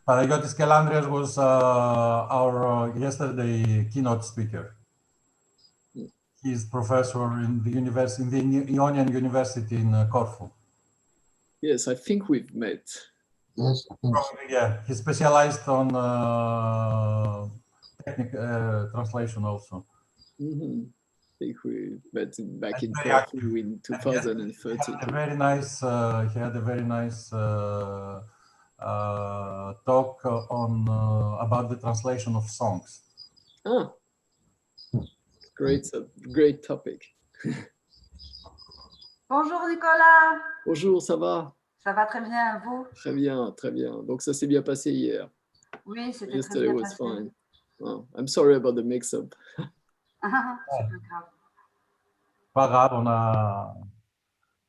Panagiotis Kelandrias was our yesterday keynote speaker. He's professor in the Ionian University in Corfu. Yes, I think we've met. Yes, I think so. Probably, yeah. He specialized on translation also. Mm-hmm. I think we met back in Corfu in 2013. He had a very nice talk on about the translation of songs. Ah, great topic. Bonjour Nicolas. Bonjour, ça va? Ça va très bien, vous? Très bien, très bien. Donc ça s'est bien passé hier. Oui, c'était très Yesterday bien was passé. fine. Oh, I'm sorry about the mix-up. C'est pas grave. Pas grave,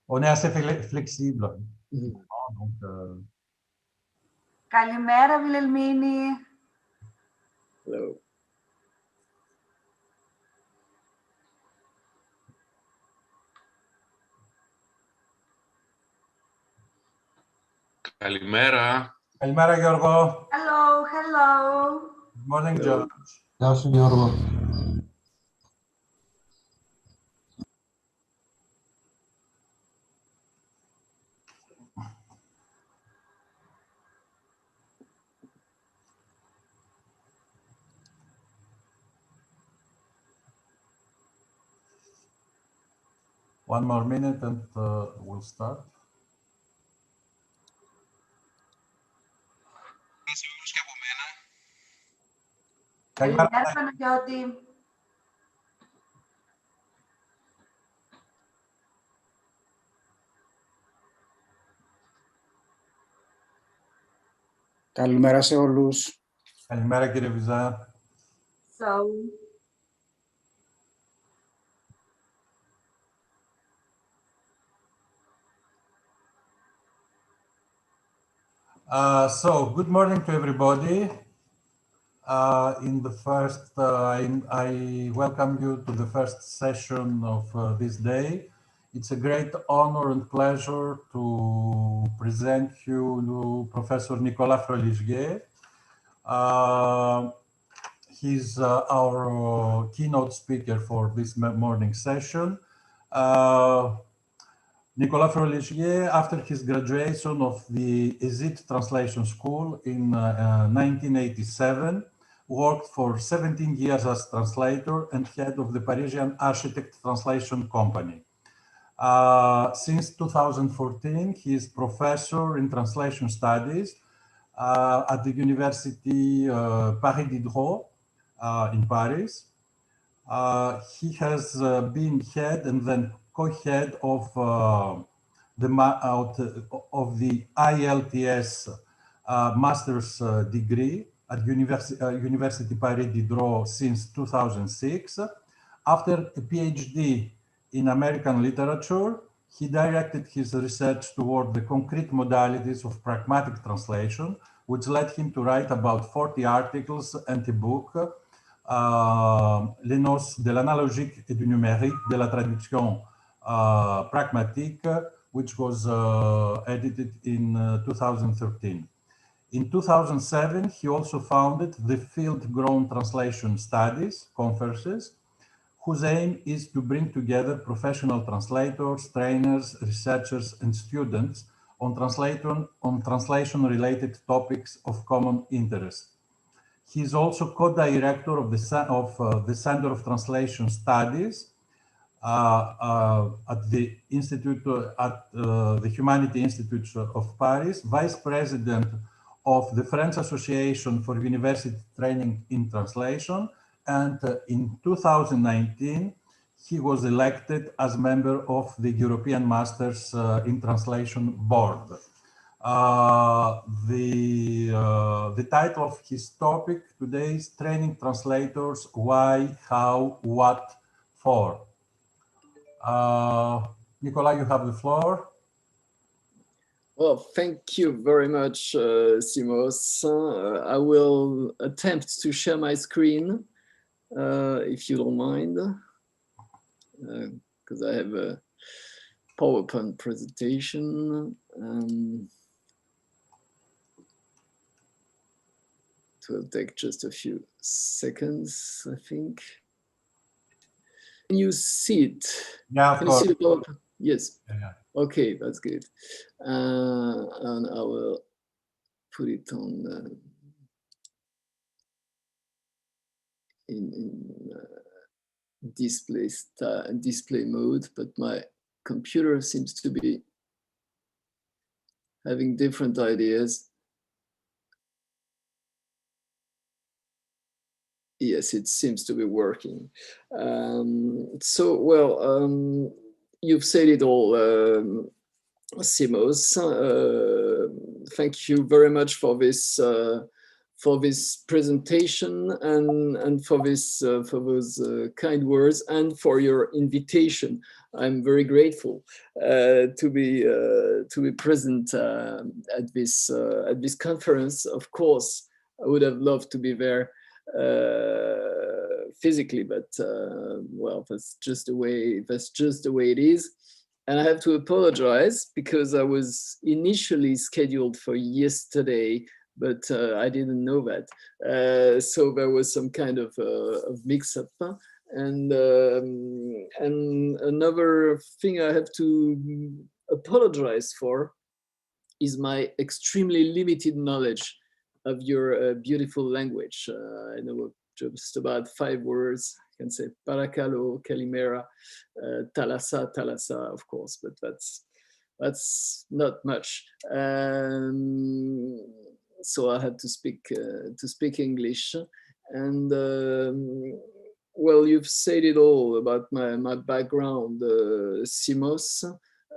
on est assez flexible. Mm. Donc, Καλημέρα, Βιλελμίνη. Hello. Καλημέρα. Καλημέρα, Γιώργο. Hello, hello. Good morning, Hello. George. Γεια σου, Γιώργο. One more minute and we'll start. Καλημέρα, Παναγιώτη. Καλημέρα σε όλους. Καλημέρα, κύριε Βυζά. So, Good morning to everybody. In the first, I welcome you to the first session of this day. It's a great honor and pleasure to present you Professor Nicolas Froeliger. He's our keynote speaker for this morning session. Nicolas Froeliger, after his graduation of the ESIT Translation School in 1987, worked for 17 years as translator and head of the Parisian Architect Translation Company. Since 2014, he is professor in translation studies at the Université Paris Diderot in Paris. He has been head and then co-head of the IELTS master's degree at Université Paris Diderot since 2006. After a PhD in American literature, he directed his research toward the concrete modalities of pragmatic translation, which led him to write about 40 articles and a book, Les noces de l'analogique et du numérique de la traduction pragmatique, which was edited in 2013. In 2007, he also founded the Field-Grown Translation Studies conferences, whose aim is to bring together professional translators, trainers, researchers, and students on translation-related topics of common interest. He is also co-director of the Center of Translation Studies at the the Humanity Institute of Paris, vice president of the French Association for University Training in Translation, and in 2019, he was elected as member of the European Masters in Translation Board. The title of his topic today is Training Translators, Why, How, What, For. Nicolas, you have the floor. Well, thank you very much, Simos. I will attempt to share my screen, if you don't mind, because I have PowerPoint presentation. It will take just a few seconds, I think. Can you see it? Yeah, Can you see the PowerPoint? Yes. Yeah. Okay, that's good. And I will put it on in display mode, but my computer seems to be having different ideas. Yes, it seems to be working. You've said it all, Simos. Thank you very much for this presentation and for those kind words and for your invitation. I'm very grateful to be present at this conference. Of course, I would have loved to be there physically, but well, that's just the way it is. And I have to apologize because I was initially scheduled for yesterday, but I didn't know that. So there was some kind of mix-up. And another thing I have to apologize for is my extremely limited knowledge of your beautiful language. I know just about 5 words. I can say Paracalo, Calimera, Talasa, of course, but that's not much. So I had to speak English. And well, you've said it all about my background, Simos.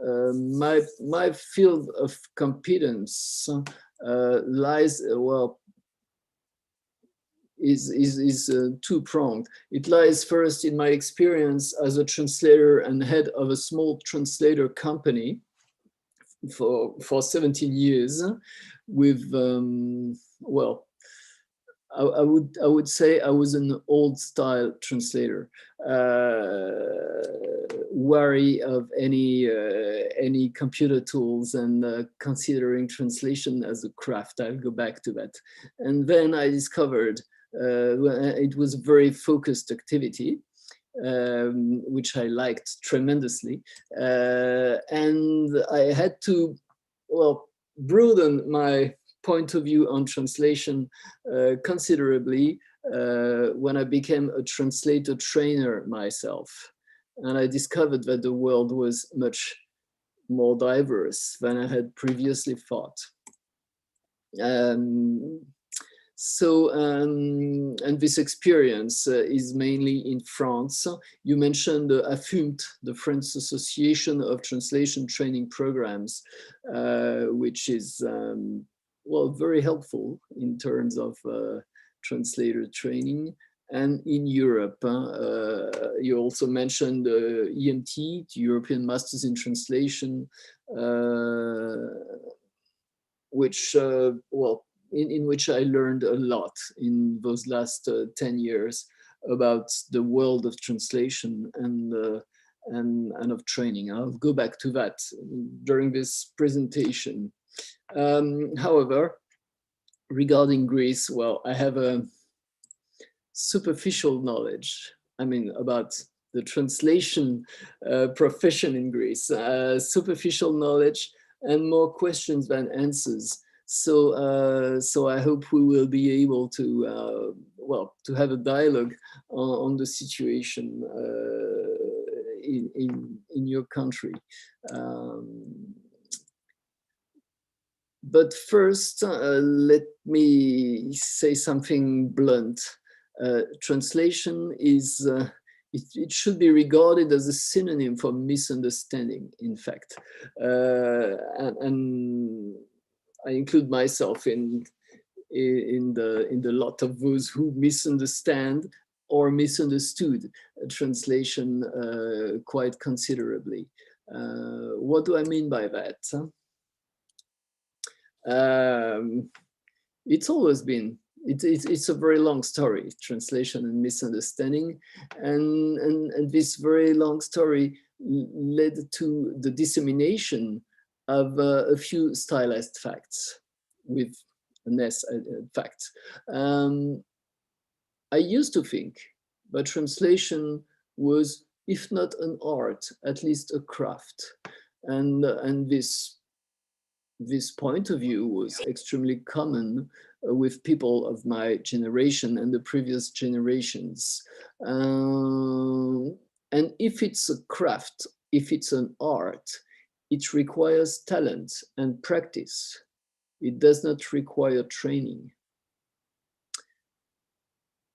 My field of competence lies, well, is two-pronged. It lies first in my experience as a translator and head of a small translator company for 17 years with, well, I would say I was an old style translator, wary of any computer tools and considering translation as a craft. I'll go back to that. And then I discovered it was a very focused activity, which I liked tremendously. And I had to, well, broaden my point of view on translation considerably when I became a translator trainer myself. And I discovered that the world was much more diverse than I had previously thought. And this experience is mainly in France. You mentioned AFUMT, the French Association of Translation Training Programs, which is well, very helpful in terms of translator training. And in Europe, you also mentioned EMT, the European Masters in Translation, which, well, in which I learned a lot in those last 10 years about the world of translation and of training. I'll go back to that during this presentation. However, regarding Greece, well, I have a superficial knowledge, I mean, about the translation profession in Greece, superficial knowledge and more questions than answers. So, so I hope we will be able to, well, to have a dialogue on the situation in your country. But first, let me say something blunt. Translation is, it should be regarded as a synonym for misunderstanding, in fact. And I include myself in the lot of those who misunderstand or misunderstood translation quite considerably. What do I mean by that? It's always been, it's a very long story, translation and misunderstanding. And this very long story led to the dissemination of a few stylized facts with an S, facts. I used to think that translation was, if not an art, at least a craft. And this point of view was extremely common with people of my generation and the previous generations. And if it's a craft, if it's an art, it requires talent and practice. It does not require training.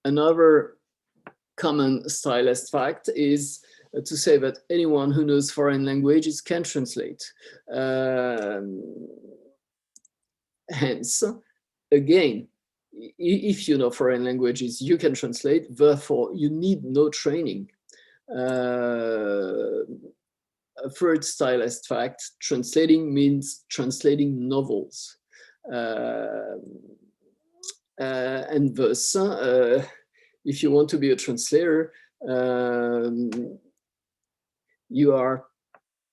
Another common stylist fact is to say that anyone who knows foreign languages can translate. Hence, again, if you know foreign languages, you can translate, therefore you need no training. A third stylist fact, translating means translating novels. And thus, if you want to be a translator, you are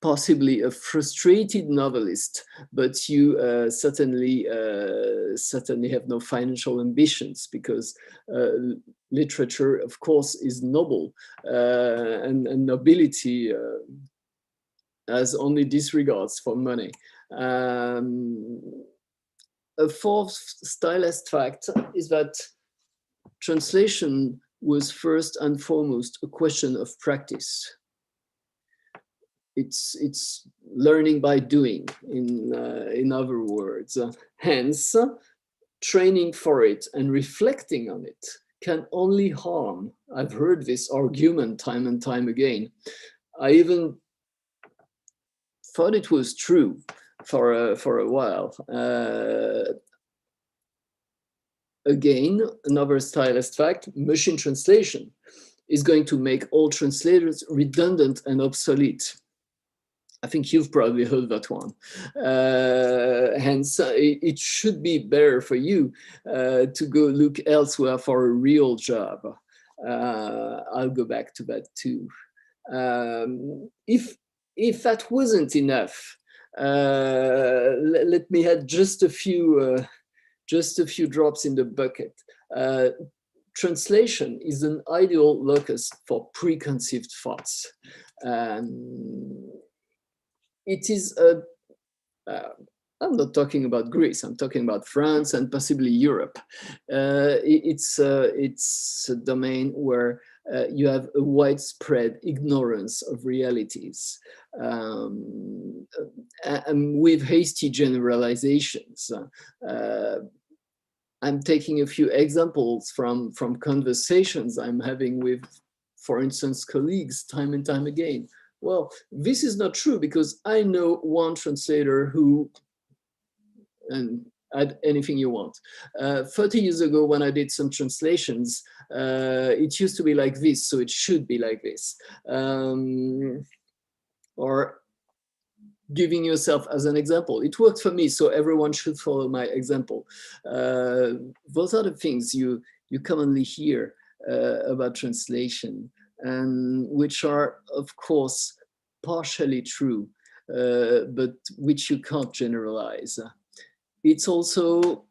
possibly a frustrated novelist, but you certainly have no financial ambitions, because literature, of course, is noble, and nobility has only disregards for money. A fourth stylist fact is that translation was first and foremost a question of practice. It's learning by doing, in other words. Hence, training for it and reflecting on it can only harm. I've heard this argument time and time again. I even thought it was true for a while. Again, another stylist fact, machine translation is going to make all translators redundant and obsolete. I think you've probably heard that one. Hence, it should be better for you to go look elsewhere for a real job. I'll go back to that too. If that wasn't enough, let me add just a few drops in the bucket. Translation is an ideal locus for preconceived thoughts. It is I'm not talking about Greece, I'm talking about France and possibly Europe. It's a domain where you have a widespread ignorance of realities, and with hasty generalizations. I'm taking a few examples from conversations I'm having with, for instance, colleagues time and time again. Well, this is not true because I know one translator who, and add anything you want. 30 years ago when I did some translations, it used to be like this, so it should be like this. Or giving yourself as an example. It worked for me, so everyone should follow my example. Those are the things you commonly hear about translation, and which are, of course, partially true, but which you can't generalize. It's also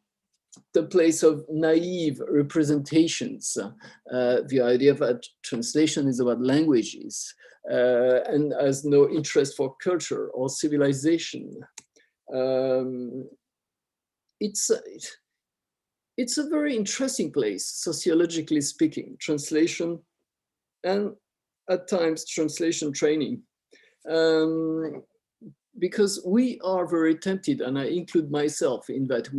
the place of naive representations. The idea that translation is about languages and has no interest for culture or civilization. It's a very interesting place, sociologically speaking, translation and at times translation training. Because we are very tempted, and I include myself in that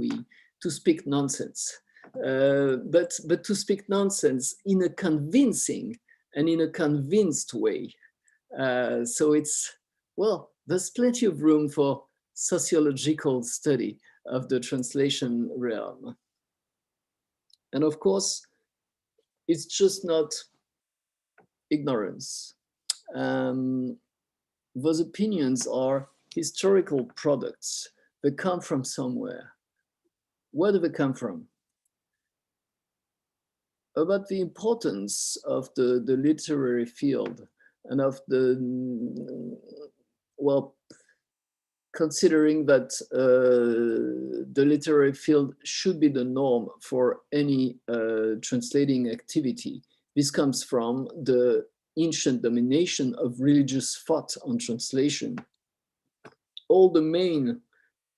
to speak nonsense, but to speak nonsense in a convincing and in a convinced way. So it's, well, there's plenty of room for sociological study of the translation realm. And of course, it's just not ignorance. Those opinions are historical products. They come from somewhere. Where do they come from? About the importance of the literary field, and of the, well, considering that the literary field should be the norm for any translating activity. This comes from the ancient domination of religious thought on translation. All the main,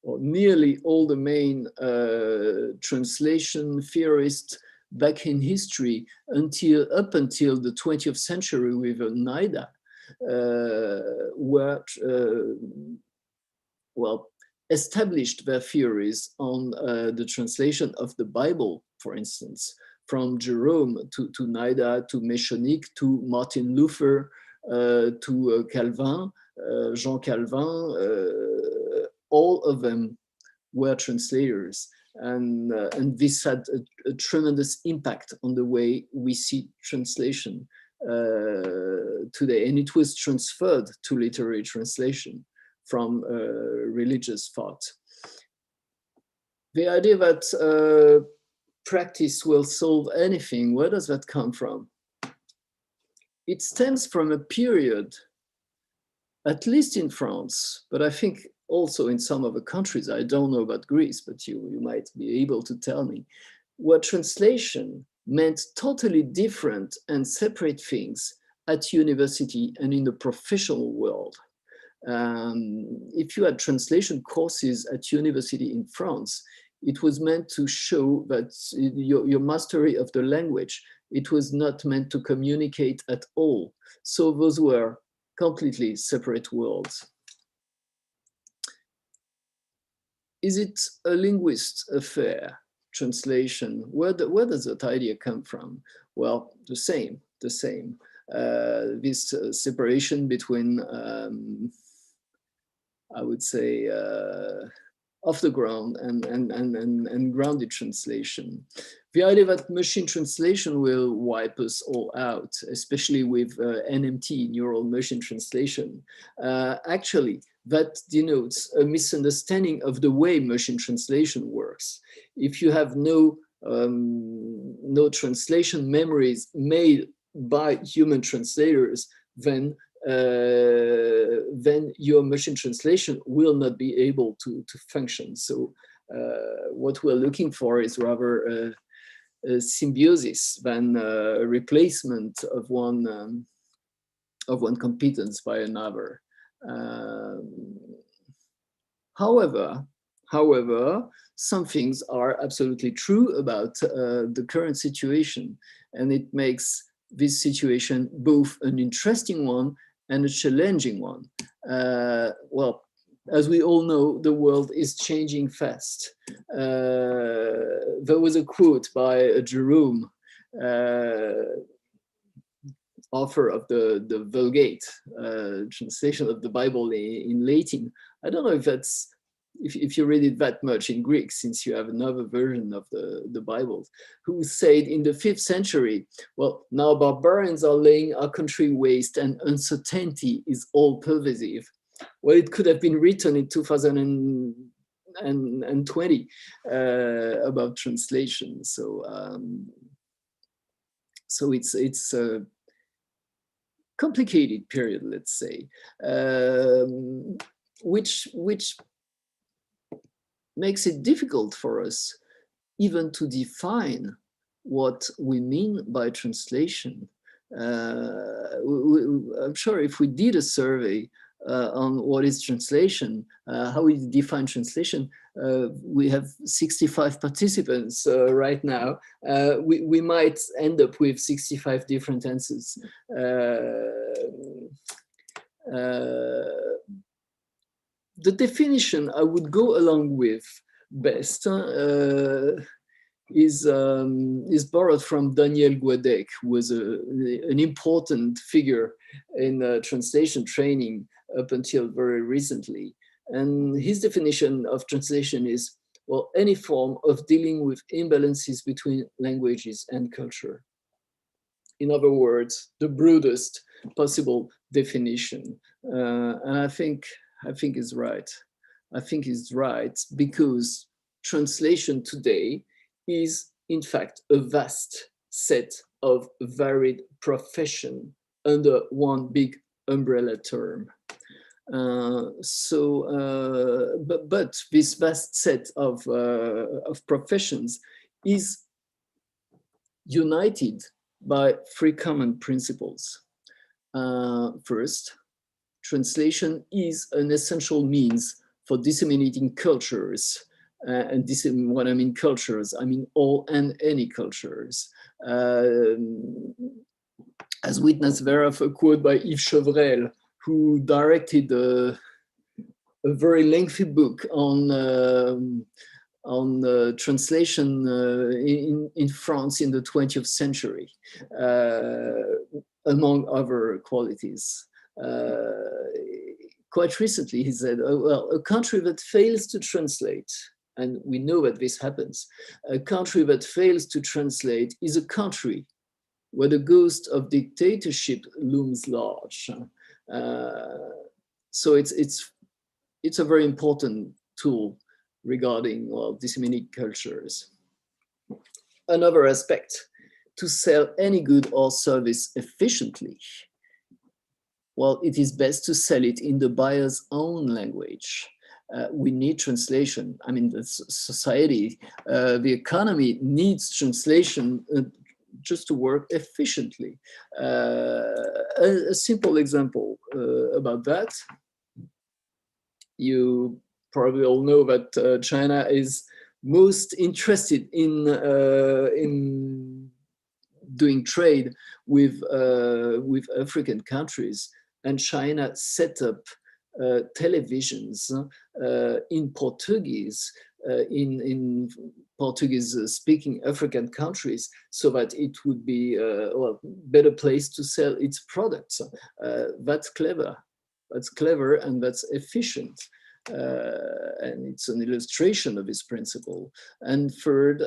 or nearly all the main translation theorists back in history up until the 20th century with NIDA were well, established their theories on the translation of the Bible, for instance, from Jerome to Nida, to Mechanic, to Martin Luther, to Calvin, Jean Calvin, all of them were translators. And this had a tremendous impact on the way we see translation today. And it was transferred to literary translation from religious thought. The idea that practice will solve anything, where does that come from? It stems from a period, at least in France, but I think also in some other countries, I don't know about Greece, but you might be able to tell me, where translation meant totally different and separate things at university and in the professional world. If you had translation courses at university in France, it was meant to show that your mastery of the language, it was not meant to communicate at all. So those were completely separate worlds. Is it a linguist affair, translation? Where does that idea come from? Well, the same. This separation between, I would say, off the ground and grounded translation. The idea that machine translation will wipe us all out, especially with NMT, neural machine translation, actually, that denotes a misunderstanding of the way machine translation works. If you have no translation memories made by human translators, then your machine translation will not be able to function. So what we're looking for is rather a symbiosis than a replacement of one competence by another. However, some things are absolutely true about the current situation, and it makes this situation both an interesting one and a challenging one. Well, as we all know, the world is changing fast. There was a quote by Jerome, author of the Vulgate, translation of the Bible in Latin. I don't know if you read it that much in Greek, since you have another version of the Bible, who said in the 5th century, well, now barbarians are laying our country waste and uncertainty is all pervasive. Well, it could have been written in 2020 about translation. So it's a complicated period, let's say, which makes it difficult for us even to define what we mean by translation. I'm sure if we did a survey on what is translation, how we define translation, we have 65 participants right now. We might end up with 65 different answers. The definition I would go along with best is borrowed from Daniel Guadec, who was an important figure in translation training up until very recently. And his definition of translation is, well, any form of dealing with imbalances between languages and culture. In other words, the broadest possible definition. And I think is right. I think is right because translation today is in fact a vast set of varied profession under one big umbrella term. But this vast set of professions is united by three common principles. First, translation is an essential means for disseminating cultures. And when I mean cultures, I mean all and any cultures. As witnessed thereof a quote by Yves Chevrel, who directed a very lengthy book on translation in France in the 20th century, among other qualities. Quite recently, he said, well, a country that fails to translate, and we know that this happens, a country that fails to translate is a country where the ghost of dictatorship looms large. So it's a very important tool regarding, well, disseminating cultures. Another aspect, to sell any good or service efficiently, well, it is best to sell it in the buyer's own language. We need translation. I mean, the society, the economy needs translation just to work efficiently. A simple example about that. You probably all know that China is most interested in doing trade with African countries, and China set up televisions in Portuguese, in Portuguese-speaking African countries, so that it would be a better place to sell its products. That's clever. That's clever and that's efficient. And it's an illustration of this principle. And third,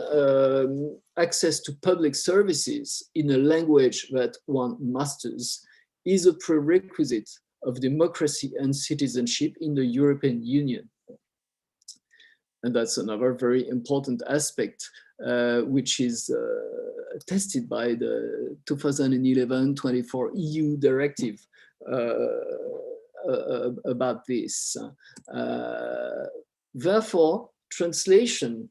access to public services in a language that one masters is a prerequisite of democracy and citizenship in the European Union. And that's another very important aspect, which is attested by the 2011-24 EU directive about this. Therefore, translation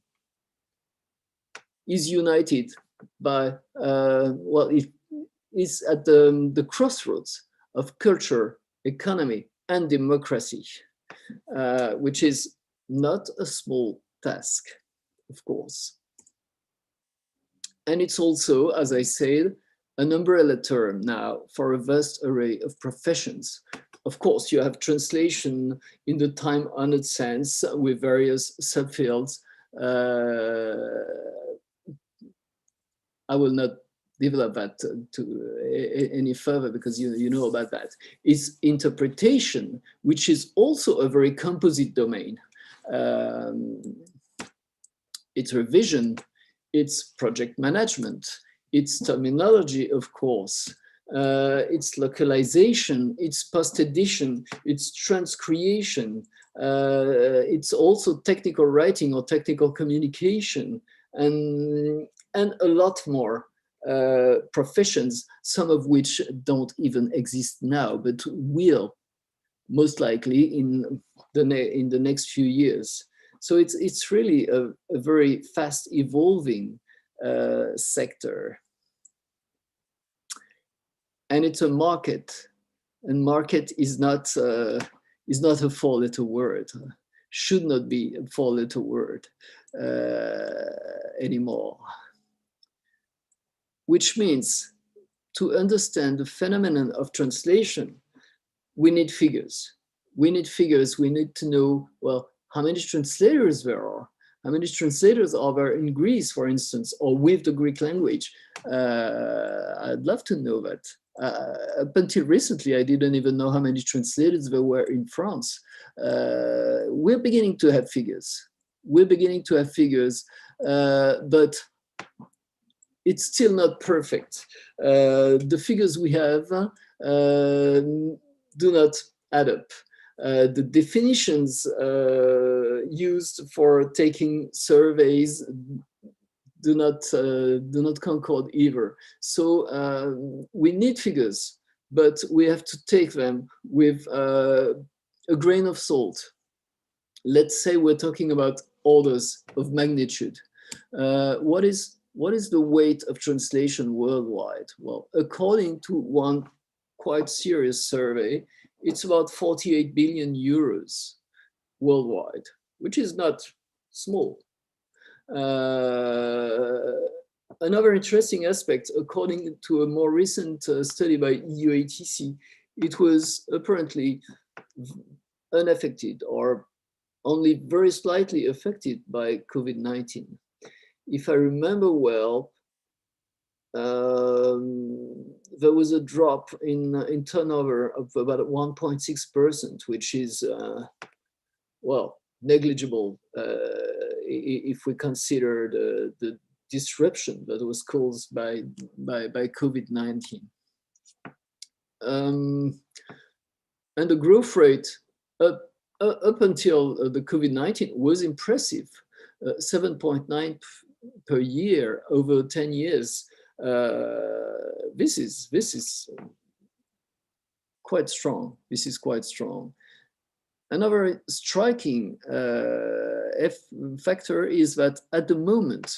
is united by, well, it is at the crossroads of culture, economy, and democracy, which is not a small task, of course. And it's also, as I said, an umbrella term now for a vast array of professions. Of course, you have translation in the time-honored sense with various subfields. I will not develop that any further because you know about that. It's interpretation, which is also a very composite domain. It's revision, it's project management, it's terminology, of course, it's localization, it's post-edition, it's transcreation, it's also technical writing or technical communication, and a lot more professions, some of which don't even exist now, but will most likely in the next few years. So it's really a very fast evolving sector. And it's a market, and market is not a four-letter word, should not be a four-letter word anymore. Which means to understand the phenomenon of translation, we need figures. We need figures. We need to know, well, how many translators there are. How many translators are there in Greece, for instance, or with the Greek language? I'd love to know that. Up until recently, I didn't even know how many translators there were in France. We're beginning to have figures. We're beginning to have figures, but it's still not perfect. The figures we have do not add up. The definitions used for taking surveys do not concord either. So we need figures, but we have to take them with a grain of salt. Let's say we're talking about orders of magnitude. What is the weight of translation worldwide? Well, according to one quite serious survey, it's about 48 billion euros worldwide, which is not small. Another interesting aspect, according to a more recent study by EUATC, it was apparently unaffected or only very slightly affected by COVID-19. If I remember well, there was a drop in turnover of about 1.6%, which is, well, negligible if we consider the disruption that was caused by COVID-19. And the growth rate up until the COVID-19 was impressive, 7.9 per year over 10 years. This is quite strong. This is quite strong. Another striking factor is that at the moment,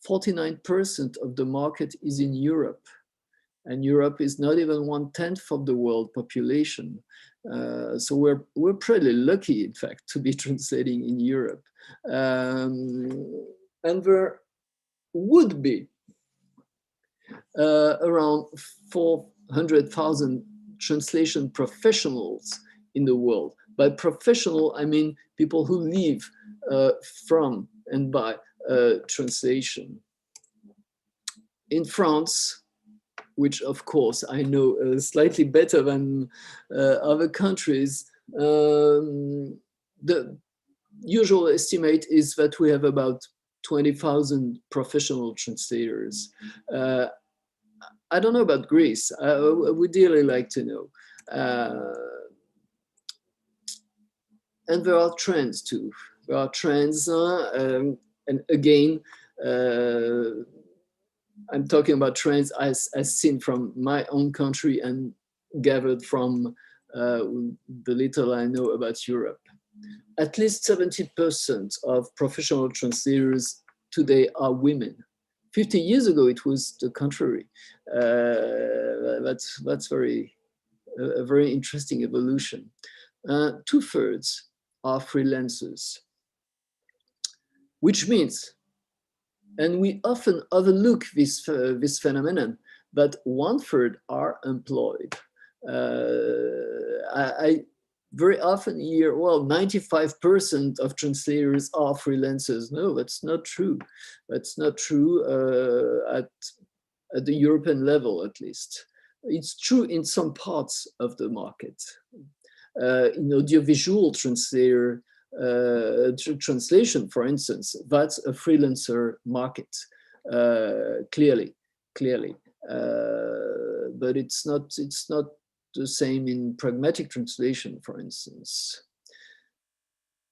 49% of the market is in Europe, and Europe is not even 1/10 of the world population. So we're pretty lucky, in fact, to be translating in Europe. And there would be around 400,000 translation professionals in the world. By professional, I mean people who live from and by translation. In France, which of course I know slightly better than other countries, the usual estimate is that we have about 20,000 professional translators. I don't know about Greece. I would really like to know. And there are trends too. There are trends, and again, I'm talking about trends as seen from my own country and gathered from the little I know about Europe. At least 70% of professional translators today are women. 50 years ago, it was the contrary. That's a very interesting evolution. 2/3 are freelancers, which means, and we often overlook this phenomenon, but 1/3 are employed. I very often hear, well, 95% of translators are freelancers. No, that's not true. That's not true at the European level, at least. It's true in some parts of the market. In audiovisual translation, for instance, that's a freelancer market, clearly. But it's not the same in pragmatic translation, for instance.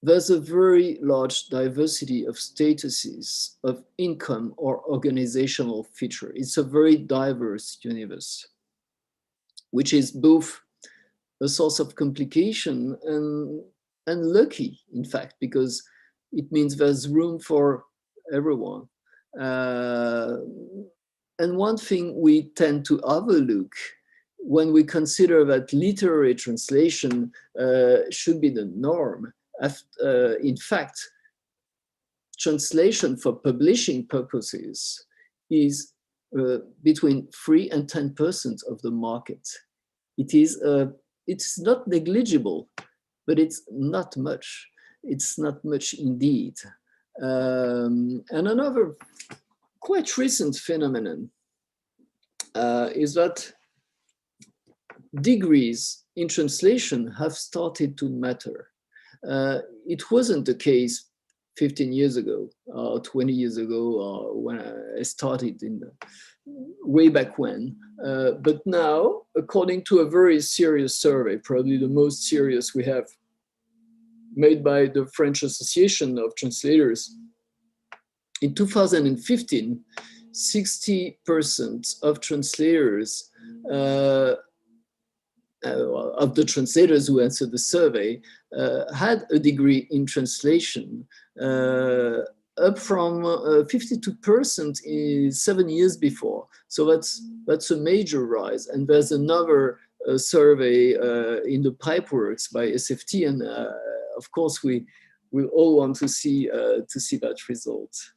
There's a very large diversity of statuses, of income or organizational feature. It's a very diverse universe, which is both a source of complication and lucky, in fact, because it means there's room for everyone. And one thing we tend to overlook when we consider that literary translation should be the norm. In fact, translation for publishing purposes is between 3 and 10% of the market. It's not negligible, but it's not much. It's not much indeed. And another quite recent phenomenon is that degrees in translation have started to matter. It wasn't the case 15 years ago, or 20 years ago, or when I started way back when. But now, according to a very serious survey, probably the most serious we have, made by the French Association of Translators, in 2015, 60% of translators of the translators who answered the survey had a degree in translation, up from 52% 7 years before. So that's a major rise. And there's another survey in the pipeworks by SFT, and of course we all want to see that result.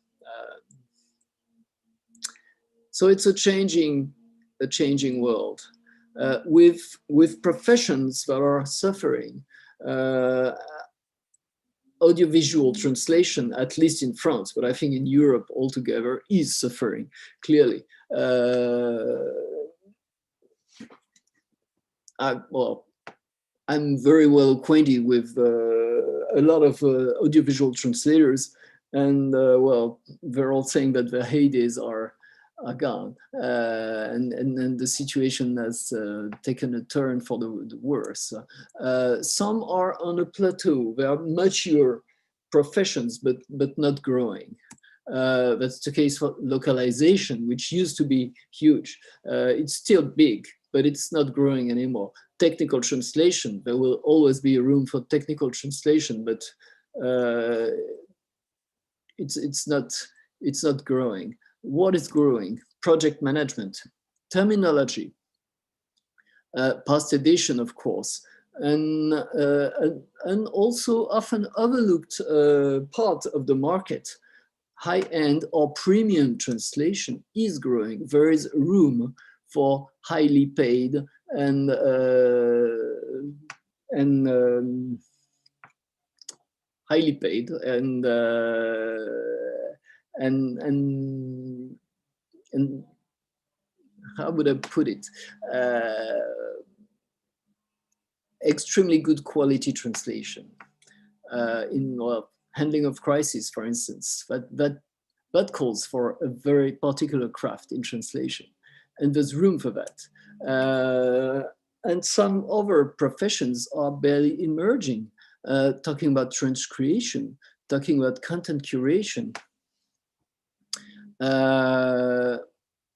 So it's a changing world. With professions that are suffering. Audiovisual translation, at least in France, but I think in Europe altogether, is suffering, clearly. I'm very well acquainted with a lot of audiovisual translators, and well, they're all saying that their heydays are gone, and the situation has taken a turn for the worse. Some are on a plateau. They are mature professions, but not growing. That's the case for localization, which used to be huge. It's still big, but it's not growing anymore. Technical translation, there will always be a room for technical translation, but it's not growing. What is growing? Project management, terminology, past edition, of course, and also often overlooked part of the market. High-end or premium translation is growing. There is room for highly paid and highly paid and how would I put it? Extremely good quality translation in handling of crisis, for instance. That calls for a very particular craft in translation, and there's room for that. And some other professions are barely emerging, talking about transcreation, talking about content curation.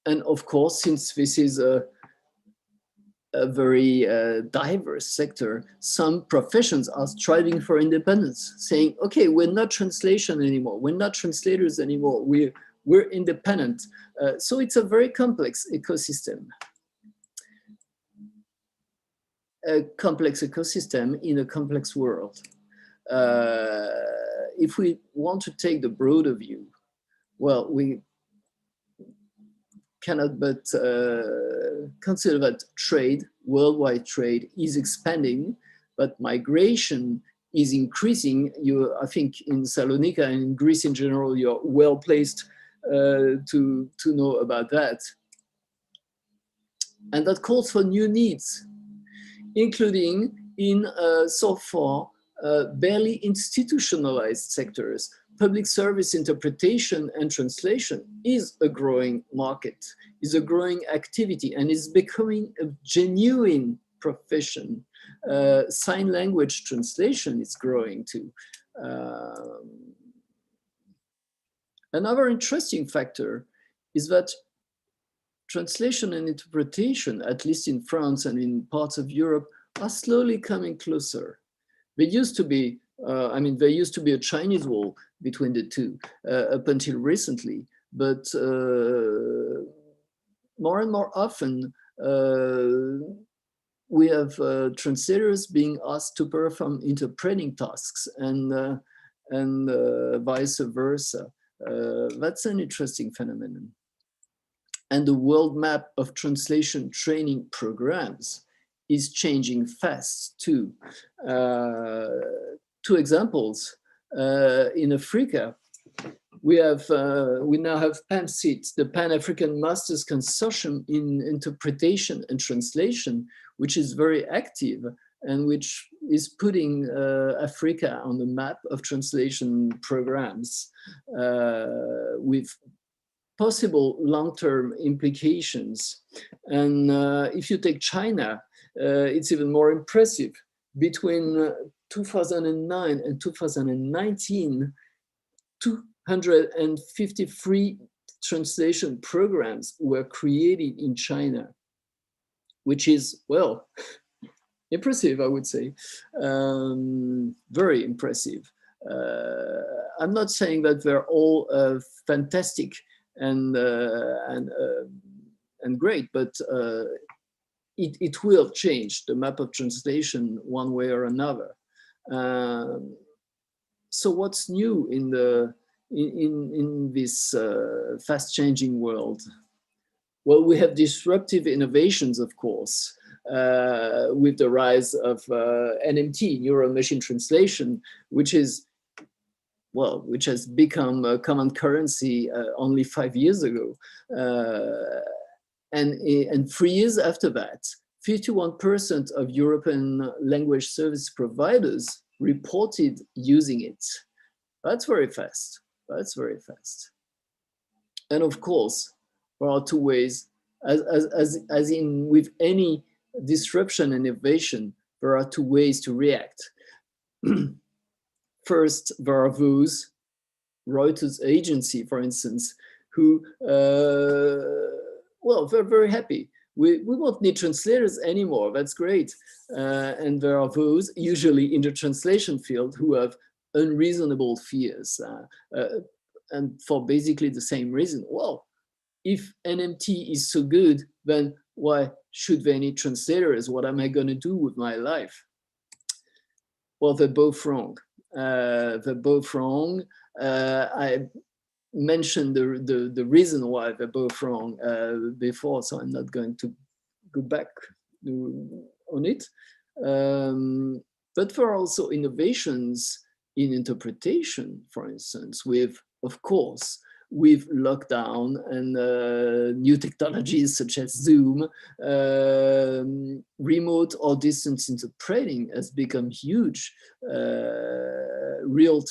And of course, since this is a very diverse sector, some professions are striving for independence, saying, okay, we're not translation anymore, we're not translators anymore, we're independent. So it's a very complex ecosystem. A complex ecosystem in a complex world. If we want to take the broader view, well, we cannot but consider that trade, worldwide trade, is expanding, but migration is increasing. I think in Salonika and in Greece in general, you're well placed to know about that. And that calls for new needs, including in so far barely institutionalized sectors. Public service interpretation and translation is a growing market, is a growing activity, and is becoming a genuine profession. Sign language translation is growing too. Another interesting factor is that translation and interpretation, at least in France and in parts of Europe, are slowly coming closer. There used to be, there used to be a Chinese wall between the two up until recently, but more and more often we have translators being asked to perform interpreting tasks and vice versa. That's an interesting phenomenon. And the world map of translation training programs is changing fast too. Two examples. In Africa, we now have PAMSIT, the Pan-African Masters Consortium in Interpretation and Translation, which is very active and which is putting Africa on the map of translation programs with possible long-term implications. And if you take China, it's even more impressive. Between 2009 and 2019, 253 translation programs were created in China, which is, well, impressive, I would say. Very impressive. I'm not saying that they're all fantastic and great, but it will change the map of translation one way or another. So what's new in this fast-changing world? Well, we have disruptive innovations, of course, with the rise of NMT, neural machine translation, which has become a common currency only 5 years ago. And 3 years after that, 51% of European language service providers reported using it. That's very fast. That's very fast. And of course, there are two ways, as in with any disruption and innovation, there are two ways to react. First, there are those, Reuters agency, for instance, who, well, they're very happy. We won't need translators anymore, that's great. And there are those, usually in the translation field, who have unreasonable fears. And for basically the same reason. Well, if NMT is so good, then why should they need translators? What am I going to do with my life? Well, they're both wrong. They're both wrong. I mentioned the reason why they're both wrong before, so I'm not going to go back on it. But there are also innovations in interpretation, for instance, with, of course, with lockdown and new technologies such as Zoom, remote or distance interpreting has become huge. Real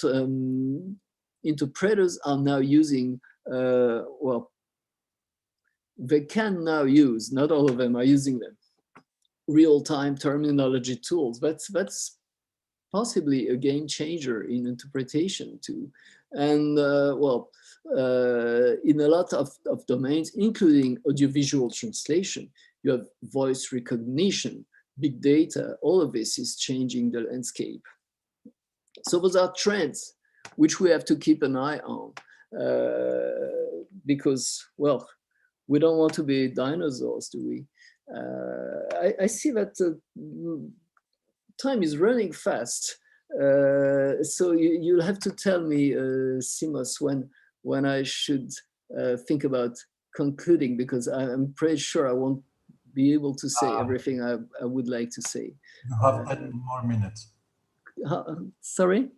interpreters are now using, well, they can now use, not all of them are using them, real-time terminology tools. That's possibly a game changer in interpretation too. And well, in a lot of domains, including audiovisual translation, you have voice recognition, big data, all of this is changing the landscape. So those are trends which we have to keep an eye on because, well, we don't want to be dinosaurs, do we? I see that time is running fast. So you'll have to tell me, Simos, when I should think about concluding, because I'm pretty sure I won't be able to say everything I would like to say. You have 10 more minutes. Sorry?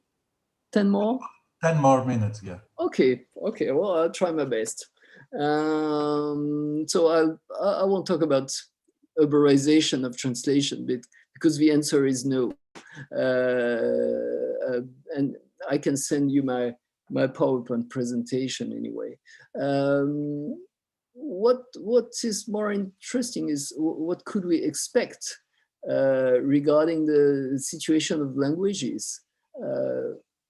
10 more? 10 more minutes, yeah. Okay, well, I'll try my best. So I won't talk about Uberization of translation, because the answer is no. And I can send you my PowerPoint presentation anyway. What is more interesting is what could we expect regarding the situation of languages.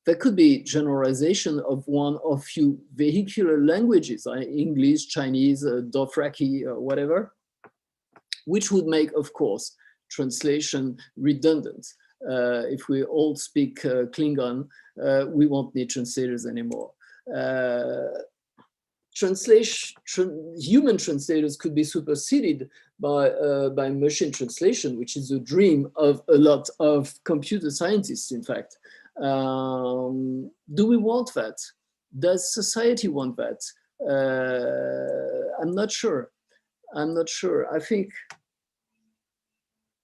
There could be generalization of one or few vehicular languages, English, Chinese, Dothraki, or whatever, which would make, of course, translation redundant. If we all speak Klingon, we won't need translators anymore. Human translators could be superseded by machine translation, which is a dream of a lot of computer scientists, in fact. Do we want that? Does society want that? I'm not sure. I think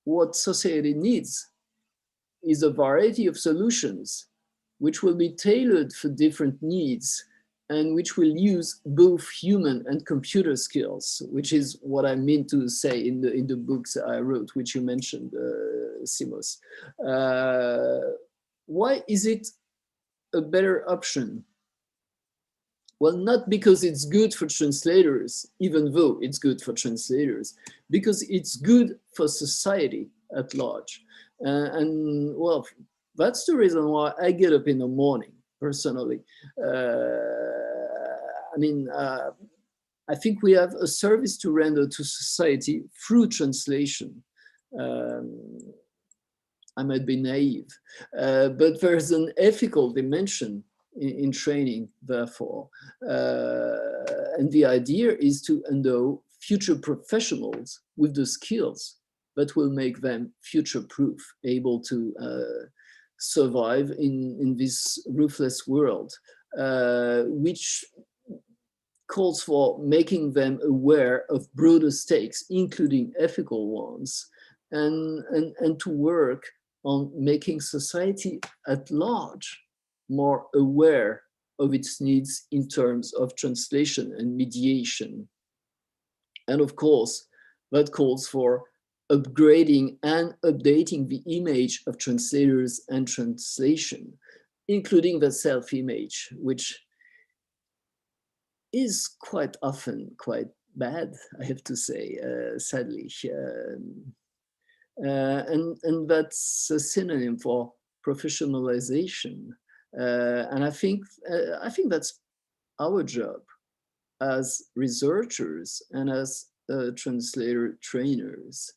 what society needs is a variety of solutions which will be tailored for different needs and which will use both human and computer skills, which is what I mean to say in the books I wrote, which you mentioned, Simos. Why is it a better option? Well, not because it's good for translators, even though it's good for translators, because it's good for society at large. And well, that's the reason why I get up in the morning, personally. I think we have a service to render to society through translation. I might be naive, but there's an ethical dimension in training, therefore. And the idea is to endow future professionals with the skills that will make them future-proof, able to survive in this ruthless world, which calls for making them aware of broader stakes, including ethical ones, and to work on making society at large more aware of its needs in terms of translation and mediation. And of course, that calls for upgrading and updating the image of translators and translation, including the self-image, which is quite often quite bad, I have to say, sadly. And that's a synonym for professionalization. And I think that's our job as researchers and as translator trainers.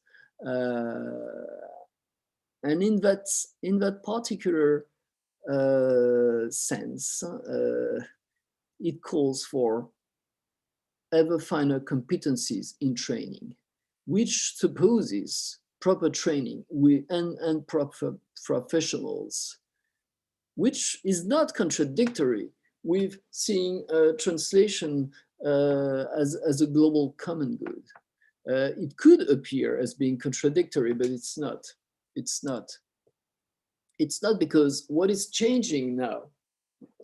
And in that particular sense, it calls for ever finer competencies in training, which supposes proper training and proper professionals, which is not contradictory with seeing translation as a global common good. It could appear as being contradictory, but it's not. It's not. It's not, because what is changing now,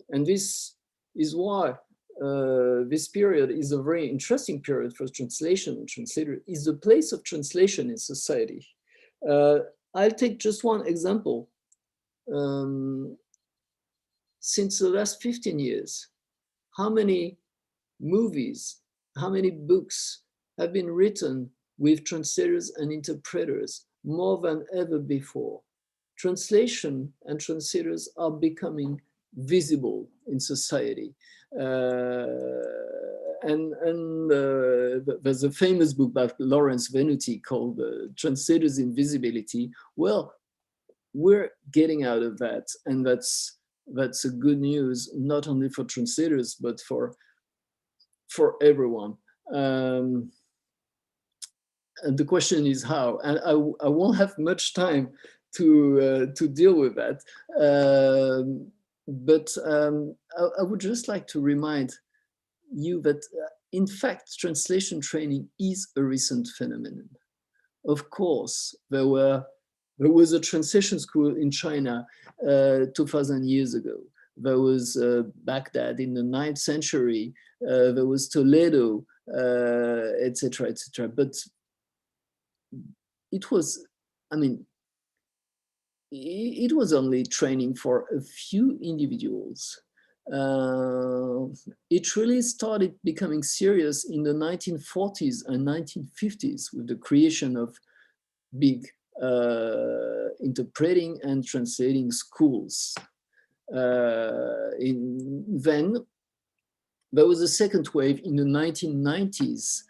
and this is why this period is a very interesting period for translation and translator, is the place of translation in society. I'll take just one example. Since the last 15 years, how many movies, how many books have been written with translators and interpreters more than ever before? Translation and translators are becoming visible in society. There's a famous book by Lawrence Venuti called Translators Invisibility. Well, we're getting out of that, and that's a good news, not only for translators, but for everyone. And the question is how, and I won't have much time to deal with that. But I would just like to remind you that, in fact, translation training is a recent phenomenon. Of course, there was a translation school in China 2,000 years ago. There was Baghdad in the 9th century. There was Toledo, etc., etc. But it was, I mean, it was only training for a few individuals. It really started becoming serious in the 1940s and 1950s with the creation of big interpreting and translating schools. Then there was a second wave in the 1990s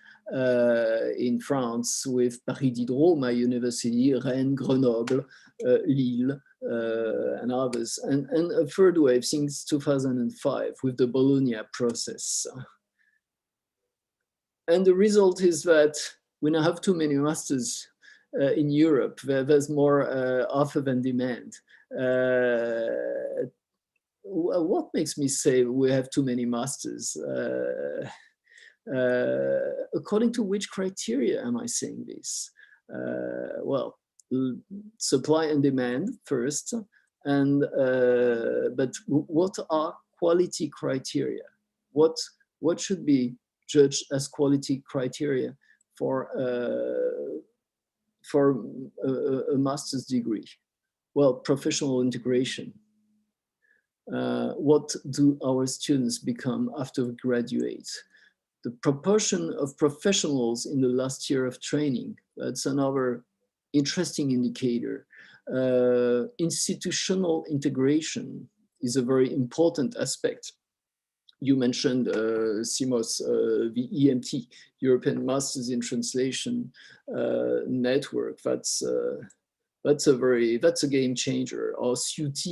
in France with Paris Diderot, my university, Rennes, Grenoble, Lille, and others, and a third wave since 2005 with the Bologna process. And the result is that we now have too many masters in Europe. There's more offer than demand. What makes me say we have too many masters? According to which criteria am I saying this? Well, supply and demand first, and but what are quality criteria? What should be judged as quality criteria for a master's degree? Well, professional integration. What do our students become after we graduate? The proportion of professionals in the last year of training, that's another interesting indicator. Institutional integration is a very important aspect. You mentioned, Simos, the EMT, European Masters in Translation Network. That's that's a game changer. Or CUT,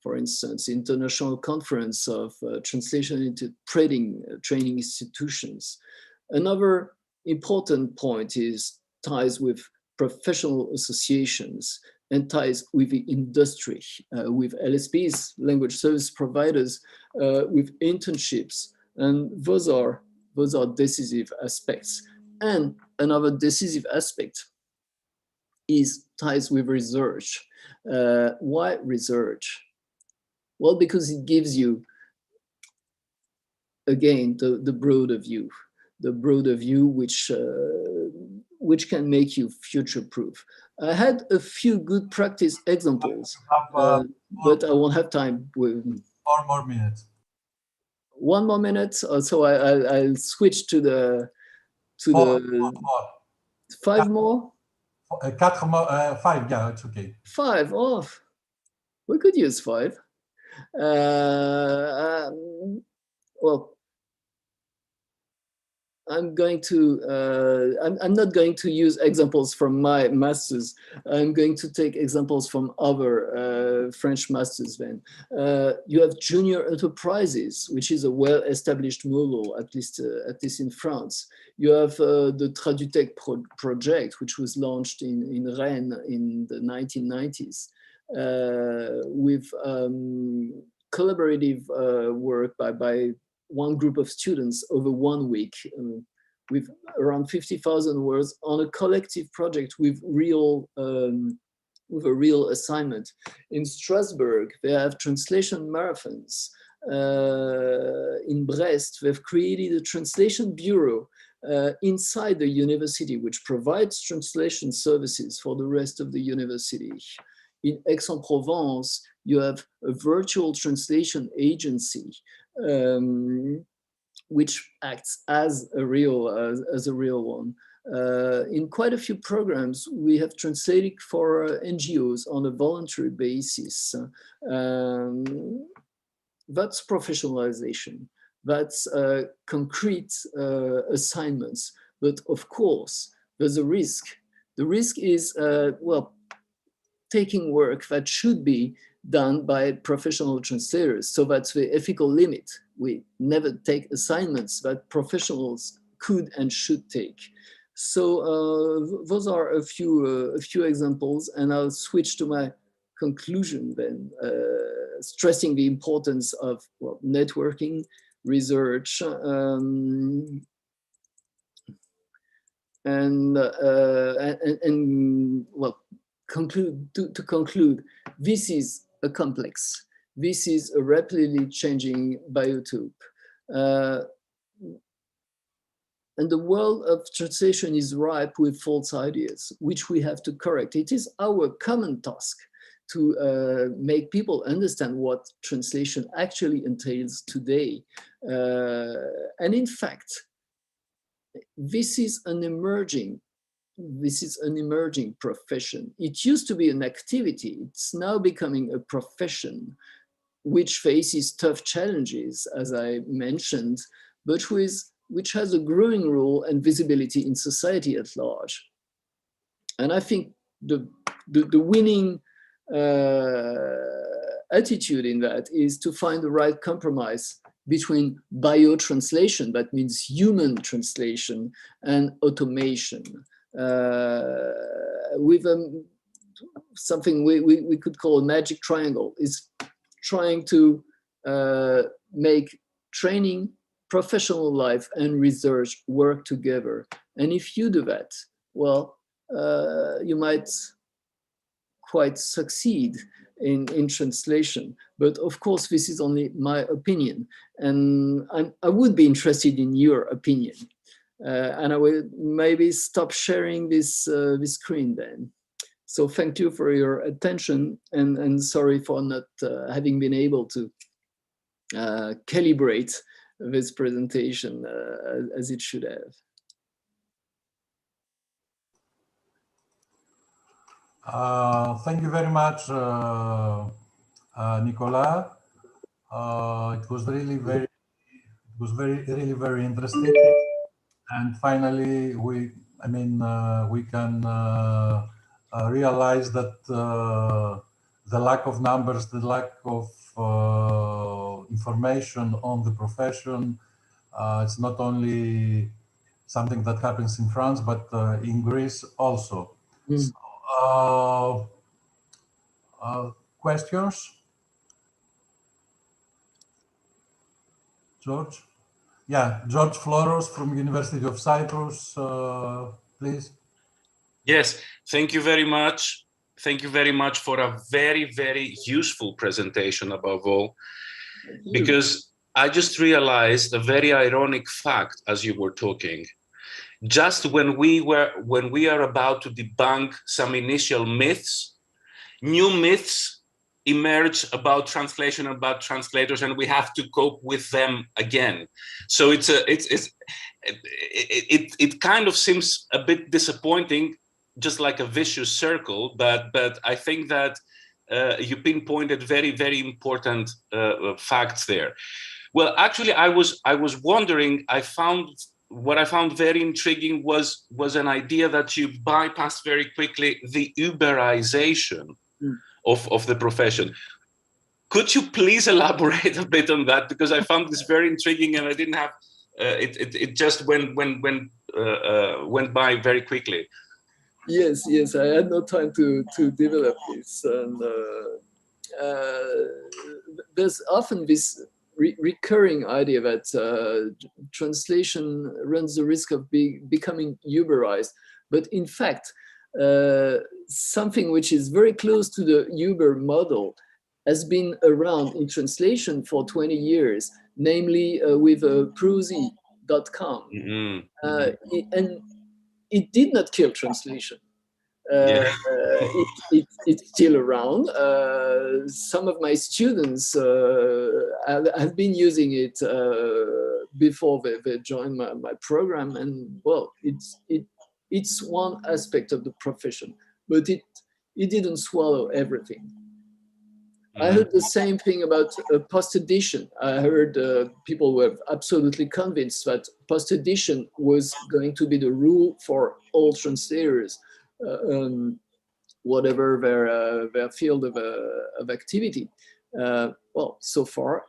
for instance, International Conference of Translation Interpreting Training Institutions. Another important point is ties with professional associations and ties with the industry, with LSPs, language service providers, with internships, and those are decisive aspects. And another decisive aspect is ties with research. Why research? Well, because it gives you, again, the broader view which can make you future-proof. I had a few good practice examples, but I won't have time. 4 more minutes. 1 more minute, so I'll switch to the 5 more. 5, yeah, it's okay. 5, oh, we could use 5. Well, I'm not going to use examples from my masters. I'm going to take examples from other French masters then. You have junior enterprises, which is a well-established model, at least in France. You have the Tradutech project, which was launched in Rennes in the 1990s, with collaborative work by one group of students over 1 week, with around 50,000 words on a collective project with a real assignment. In Strasbourg, they have translation marathons. In Brest, they've created a translation bureau inside the university, which provides translation services for the rest of the university. In Aix-en-Provence, you have a virtual translation agency, which acts as a real one. In quite a few programs, we have translated for NGOs on a voluntary basis. That's professionalization. That's concrete assignments. But of course, there's a risk. The risk is, well, taking work that should be done by professional translators. So that's the ethical limit. We never take assignments that professionals could and should take. So those are a few examples, and I'll switch to my conclusion then, stressing the importance of, well, networking, research, and well, to conclude, this is a complex. This is a rapidly changing biotope. And the world of translation is ripe with false ideas, which we have to correct. It is our common task to make people understand what translation actually entails today. And in fact, this is an emerging profession. It used to be an activity. It's now becoming a profession, which faces tough challenges, as I mentioned, but which has a growing role and visibility in society at large. And I think the winning attitude in that is to find the right compromise between bio-translation, that means human translation, and automation, with something we could call a magic triangle, is trying to make training, professional life, and research work together. And if you do that, well, you might quite succeed in translation. But of course, this is only my opinion. And I would be interested in your opinion. And I will maybe stop sharing this screen then. So thank you for your attention, and sorry for not having been able to calibrate this presentation as it should have. Thank you very much, Nicolas. It was really very interesting. And finally, we can realize that the lack of numbers, the lack of information on the profession, it's not only something that happens in France, but in Greece also. So, questions? George? Yeah, George Floros from University of Cyprus, please. Yes, thank you very much. Thank you very much for a very, very useful presentation above all, because I just realized a very ironic fact as you were talking. Just when we are about to debunk some initial myths, new myths emerge about translation, about translators, and we have to cope with them again. So it kind of seems a bit disappointing, just like a vicious circle, but I think that you pinpointed very, very important facts there. Well, actually, I was wondering, what I found very intriguing was an idea that you bypassed very quickly, the Uberization of the profession. Could you please elaborate a bit on that? Because I found this very intriguing, and I didn't have it just went by very quickly. Yes, I had no time to develop this, and there's often this recurring idea that translation runs the risk of becoming Uberized, but in fact, something which is very close to the Uber model has been around in translation for 20 years, namely with Prusy.com. And it did not kill translation. It's still around. Some of my students have been using it before they joined my program, and well, it's one aspect of the profession, but it didn't swallow everything. I heard the same thing about post-edition. I heard people were absolutely convinced that post-edition was going to be the rule for all translators, whatever their field of activity. Well, so far,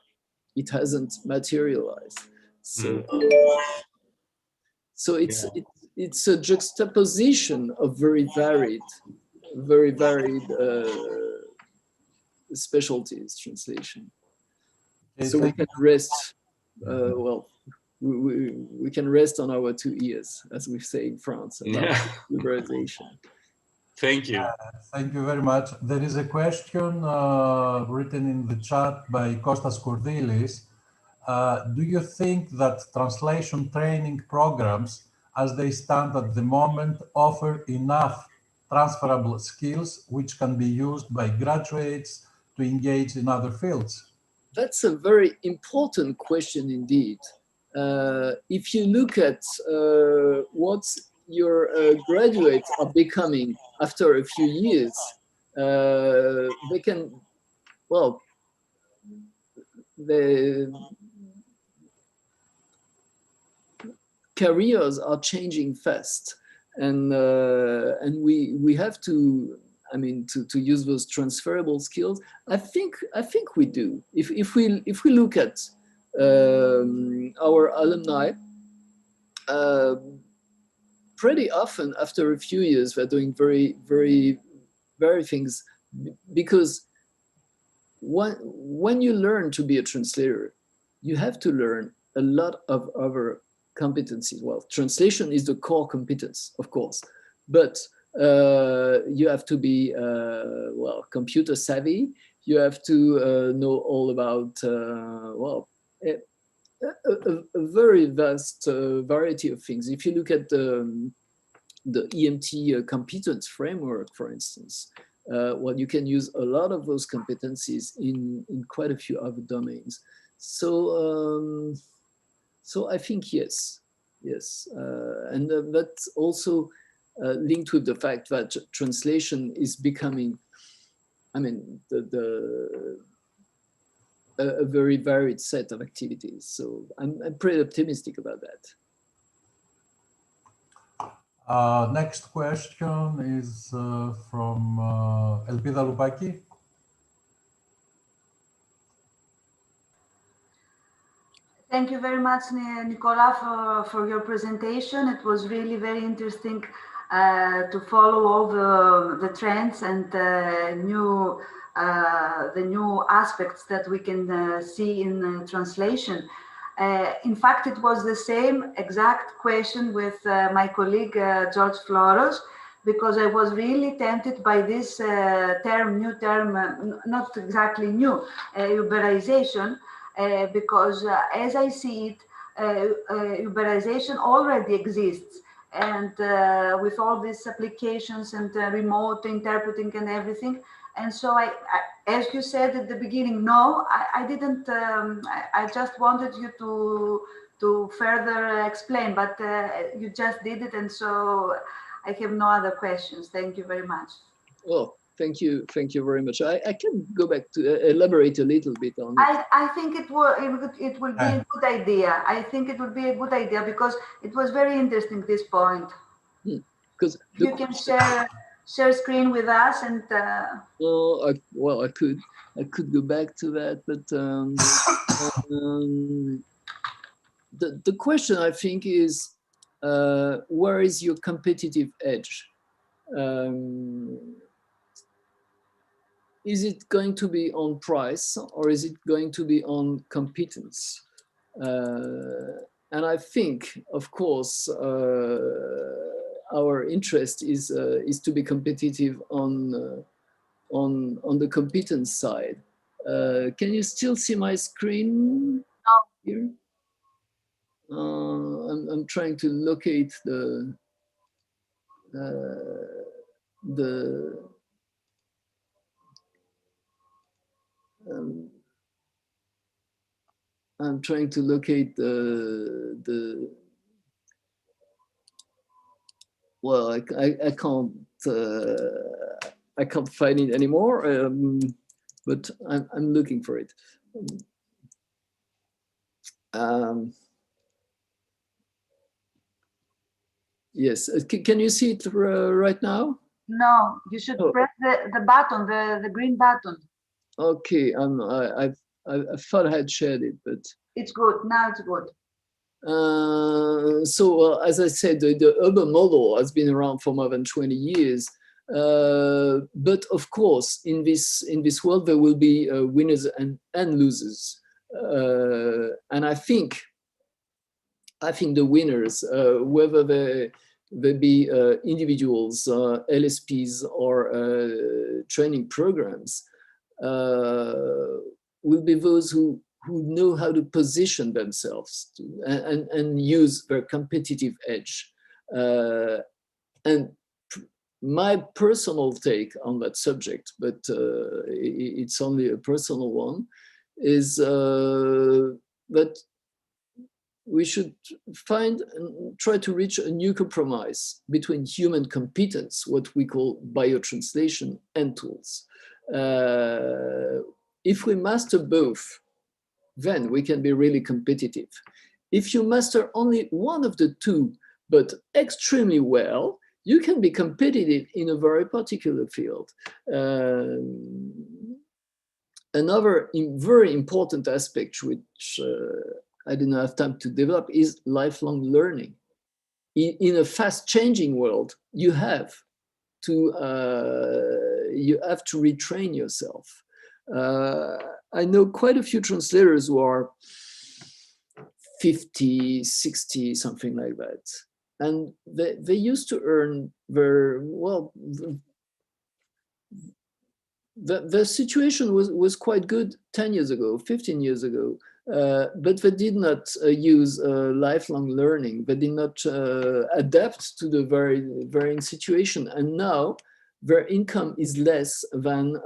it hasn't materialized. So, it's a juxtaposition of very varied specialties, translation. So we can rest, well, we can rest on our 2 ears, as we say in France, about liberalization. Thank you. Thank you very much. There is a question written in the chat by Kostas Kourdilis. Do you think that translation training programs, as they stand at the moment, offer enough transferable skills which can be used by graduates to engage in other fields? That's a very important question indeed. If you look at what your graduates are becoming after a few years, they can, well, the careers are changing fast, and we have to, I mean, to use those transferable skills. I think we do. If we look at our alumni, pretty often after a few years they're doing very things, because when you learn to be a translator, you have to learn a lot of other competencies. Well, translation is the core competence, of course, but you have to be well, computer savvy. You have to know all about well, a very vast variety of things. If you look at the EMT competence framework, for instance, well, you can use a lot of those competencies in quite a few other domains. So so I think yes, and that's also linked with the fact that translation is becoming, I mean, a very varied set of activities. So I'm pretty optimistic about that. Next question is from Elpida Loupaki. Thank you very much, Nicola, for your presentation. It was really very interesting to follow all the trends and the new aspects that we can see in translation. In fact, it was the same exact question with my colleague George Floros, because I was really tempted by this new term, not exactly new, Uberization, because as I see it, Uberization already exists. And with all these applications and remote interpreting and everything. And so as you said at the beginning, no, I didn't, I just wanted you to further explain, but you just did it. And so I have no other questions. Thank you very much. Oh, thank you very much. I can go back to elaborate a little bit on it. I think it will be a good idea. I think it would be a good idea because it was very interesting, this point. Because you can share screen with us and. Well, I could go back to that, but the question I think is, where is your competitive edge? Is it going to be on price or is it going to be on competence? And I think, of course, our interest is to be competitive on the competence side. Can you still see my screen here? I'm trying to locate I'm trying to locate well, I can't find it anymore, but I'm looking for it. Yes, can you see it right now? No, you should press the button, the green button. Okay, I thought I had shared it, but it's good. Now it's good. So as I said, the urban model has been around for more than 20 years. But of course, in this world, there will be winners and losers. And I think the winners, whether they be individuals, LSPs, or training programs, will be those who know how to position themselves and use their competitive edge. And my personal take on that subject, but it's only a personal one, is that we should find and try to reach a new compromise between human competence, what we call biotranslation, and tools. If we master both, then we can be really competitive. If you master only one of the two, but extremely well, you can be competitive in a very particular field. Another very important aspect, which I didn't have time to develop, is lifelong learning. In a fast-changing world, you have to retrain yourself. I know quite a few translators who are 50, 60, something like that. And they used to earn very well. The situation was quite good 10 years ago, 15 years ago, but they did not use lifelong learning. They did not adapt to the varying situation. And now their income is less than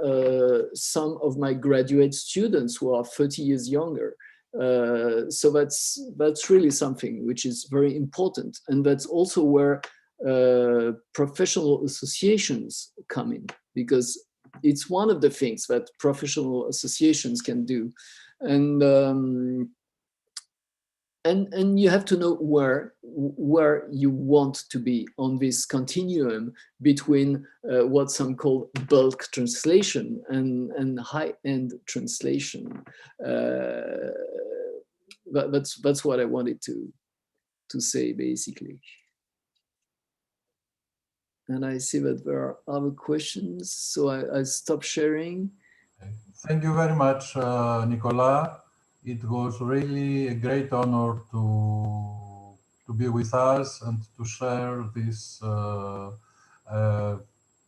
some of my graduate students who are 30 years younger. So that's really something which is very important. And that's also where professional associations come in, because it's one of the things that professional associations can do. And And you have to know where you want to be on this continuum between what some call bulk translation and high-end translation. That's what I wanted to say, basically. And I see that there are other questions, so I stop sharing. Thank you very much, Nicolas. It was really a great honor to be with us and to share this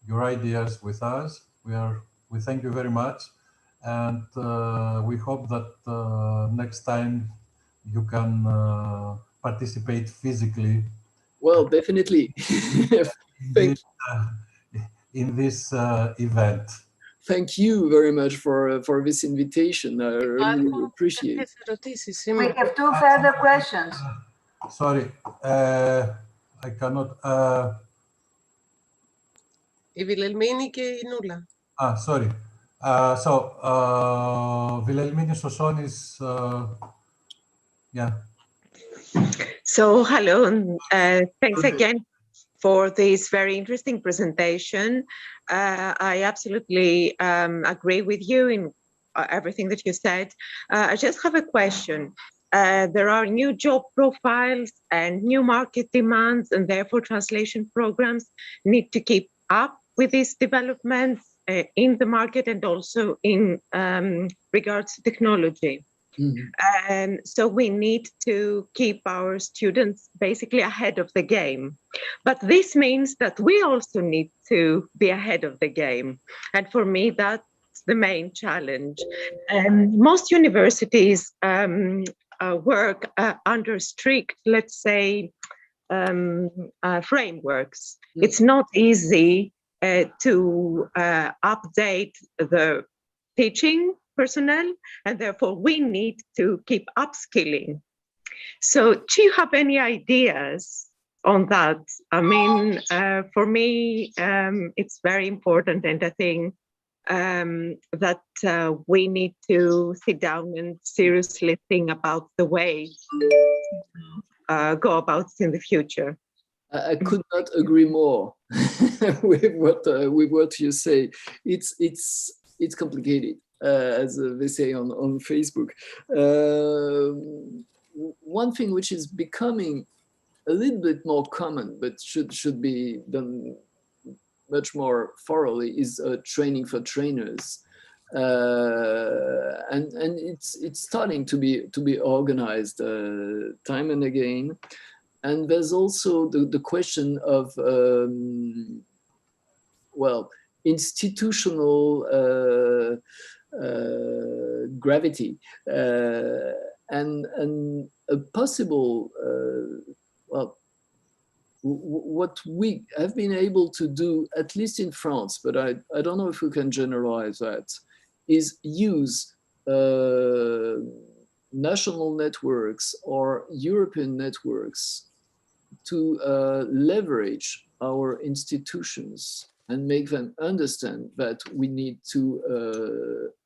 your ideas with us. We thank you very much, and we hope that next time you can participate physically. Well, definitely. In this event. Thank you very much for this invitation. I really appreciate it. We have two further questions. Sorry, I cannot. Η Βιλελμίνη και η Νούλα. Sorry. So, Βιλελμίνη Σωσόνης, yeah. So, hello, and thanks again for this very interesting presentation. I absolutely agree with you in everything that you said. I just have a question. There are new job profiles and new market demands, and therefore translation programs need to keep up with these developments in the market and also in regards to technology. Mm-hmm. So we need to keep our students basically ahead of the game. But this means that we also need to be ahead of the game. And for me, that's the main challenge. Most universities work under strict, let's say, frameworks. Mm-hmm. It's not easy to update the teaching personnel, and therefore we need to keep upskilling. So do you have any ideas on that? I mean, for me, it's very important, and I think that we need to sit down and seriously think about the way go about it in the future. I could not agree more with what you say. It's complicated. As they say on Facebook. One thing which is becoming a little bit more common, but should be done much more thoroughly, is training for trainers, and it's starting to be organized time and again. And there's also the question of institutional gravity and a possible what we have been able to do, at least in France, but I don't know if we can generalize that, is use national networks or European networks to leverage our institutions and make them understand that we need to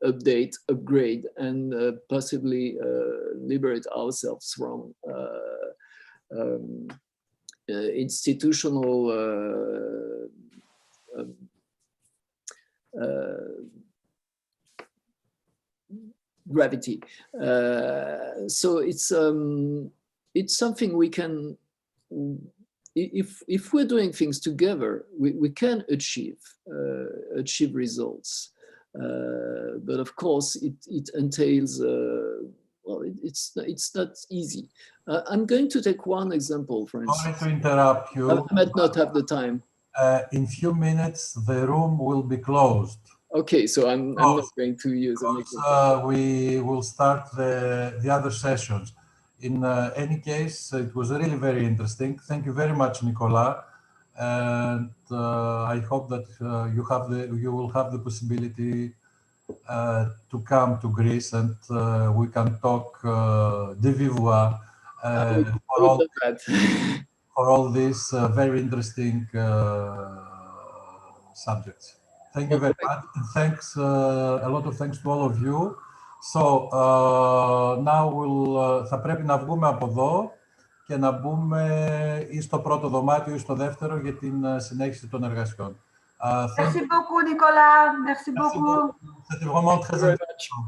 update, upgrade, and possibly liberate ourselves from institutional gravity. So it's something we can. If we're doing things together, we can achieve results. But of course, it entails. It's not easy. I'm going to take one example, for instance. Sorry to interrupt you. I might not have the time. In few minutes, the room will be closed. Okay, so I'm not going to use it. We will start the other sessions. In any case, it was really very interesting. Thank you very much, Nicolas. And I hope that you will have the possibility to come to Greece, and we can talk de vive voix for all these very interesting subjects. Thank you very much. And thanks, a lot of thanks to all of you So, now θα πρέπει να βγούμε από εδώ και να μπούμε ή στο πρώτο δωμάτιο ή στο δεύτερο για την συνέχιση των εργασιών. Merci beaucoup, Nicolas. Merci beaucoup. C'était vraiment très intéressant.